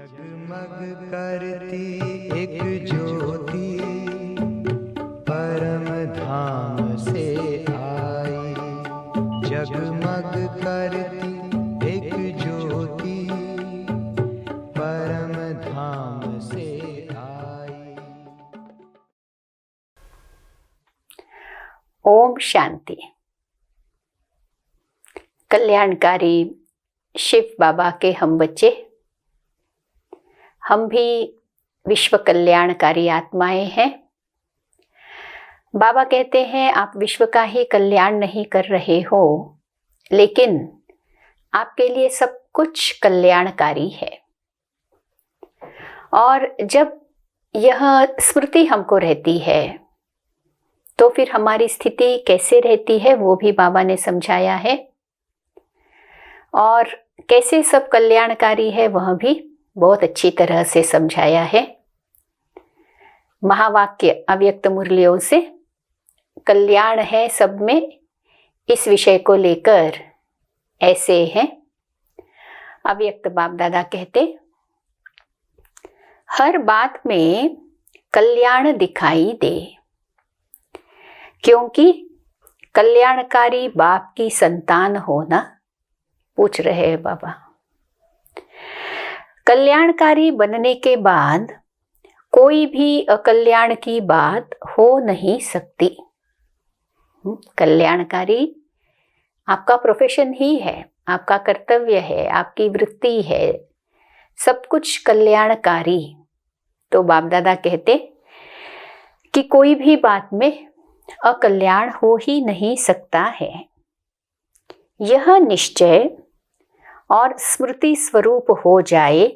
जगमग करती एक ज्योति परम धाम से आई। जगमग करती एक ज्योति परम धाम से आई। ओम शांति। कल्याणकारी शिव बाबा के हम बच्चे, हम भी विश्व कल्याणकारी आत्माएं हैं। बाबा कहते हैं आप विश्व का ही कल्याण नहीं कर रहे हो, लेकिन आपके लिए सब कुछ कल्याणकारी है। और जब यह स्मृति हमको रहती है तो फिर हमारी स्थिति कैसे रहती है वो भी बाबा ने समझाया है, और कैसे सब कल्याणकारी है वह भी बहुत अच्छी तरह से समझाया है। महावाक्य अव्यक्त मुरलियों से कल्याण है सब में, इस विषय को लेकर ऐसे हैं। अव्यक्त बाप दादा कहते, हर बात में कल्याण दिखाई दे, क्योंकि कल्याणकारी बाप की संतान होना। पूछ रहे हैं बाबा, कल्याणकारी बनने के बाद कोई भी अकल्याण की बात हो नहीं सकती। कल्याणकारी आपका प्रोफेशन ही है, आपका कर्तव्य है, आपकी वृत्ति है, सब कुछ कल्याणकारी। तो बाप दादा कहते कि कोई भी बात में अकल्याण हो ही नहीं सकता है। यह निश्चय और स्मृति स्वरूप हो जाए,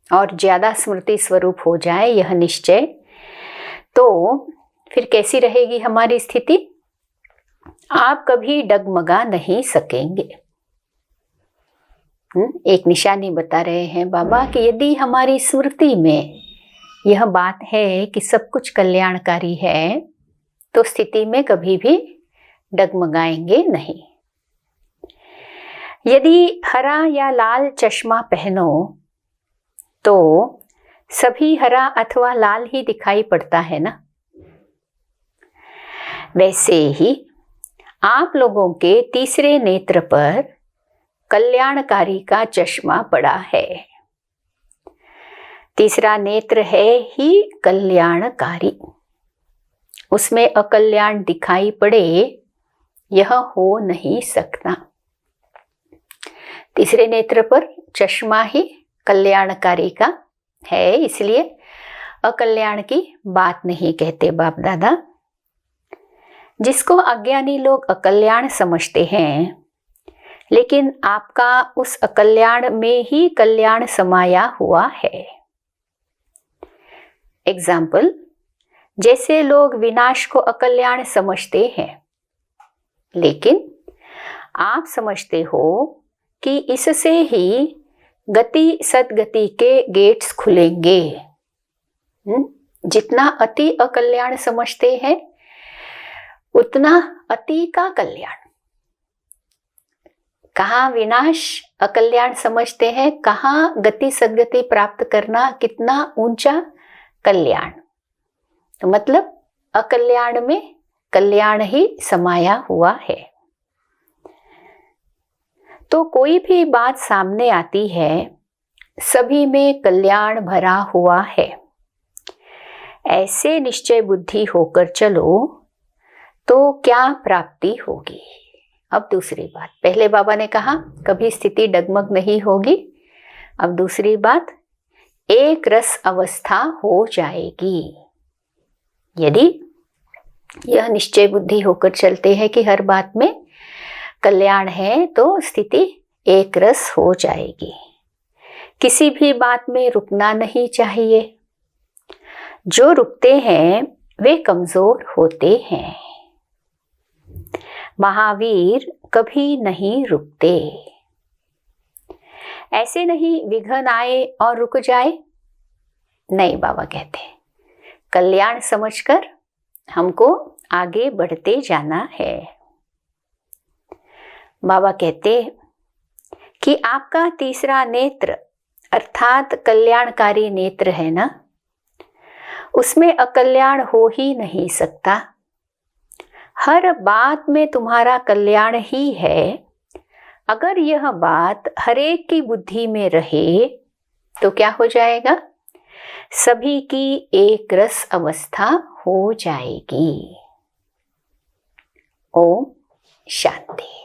और ज्यादा स्मृति स्वरूप हो जाए यह निश्चय, तो फिर कैसी रहेगी हमारी स्थिति? आप कभी डगमगा नहीं सकेंगे। एक निशानी बता रहे हैं बाबा कि यदि हमारी स्मृति में यह बात है कि सब कुछ कल्याणकारी है, तो स्थिति में कभी भी डगमगाएंगे नहीं। यदि हरा या लाल चश्मा पहनो तो सभी हरा अथवा लाल ही दिखाई पड़ता है ना। वैसे ही आप लोगों के तीसरे नेत्र पर कल्याणकारी का चश्मा पड़ा है। तीसरा नेत्र है ही कल्याणकारी, उसमें अकल्याण दिखाई पड़े यह हो नहीं सकता। तीसरे नेत्र पर चश्मा ही कल्याणकारी का है, इसलिए अकल्याण की बात नहीं कहते बाप दादा। जिसको अज्ञानी लोग अकल्याण समझते हैं, लेकिन आपका उस अकल्याण में ही कल्याण समाया हुआ है। एग्जाम्पल, जैसे लोग विनाश को अकल्याण समझते हैं, लेकिन आप समझते हो कि इससे ही गति सदगति के गेट्स खुलेंगे। जितना अति अकल्याण समझते हैं उतना अति का कल्याण। कहाँ विनाश अकल्याण समझते हैं, कहाँ गति सदगति प्राप्त करना कितना ऊंचा कल्याण। तो मतलब अकल्याण में कल्याण ही समाया हुआ है। तो कोई भी बात सामने आती है, सभी में कल्याण भरा हुआ है। ऐसे निश्चय बुद्धि होकर चलो तो क्या प्राप्ति होगी। अब दूसरी बात, पहले बाबा ने कहा कभी स्थिति डगमग नहीं होगी। अब दूसरी बात, एक रस अवस्था हो जाएगी। यदि यह निश्चय बुद्धि होकर चलते हैं कि हर बात में कल्याण है, तो स्थिति एक रस हो जाएगी। किसी भी बात में रुकना नहीं चाहिए। जो रुकते हैं वे कमजोर होते हैं। महावीर कभी नहीं रुकते। ऐसे नहीं विघ्न आए और रुक जाए, नहीं बाबा कहते कल्याण समझकर हमको आगे बढ़ते जाना है। बाबा कहते कि आपका तीसरा नेत्र अर्थात कल्याणकारी नेत्र है ना, उसमें अकल्याण हो ही नहीं सकता। हर बात में तुम्हारा कल्याण ही है। अगर यह बात हरेक की बुद्धि में रहे तो क्या हो जाएगा? सभी की एक रस अवस्था हो जाएगी। ओम शांति।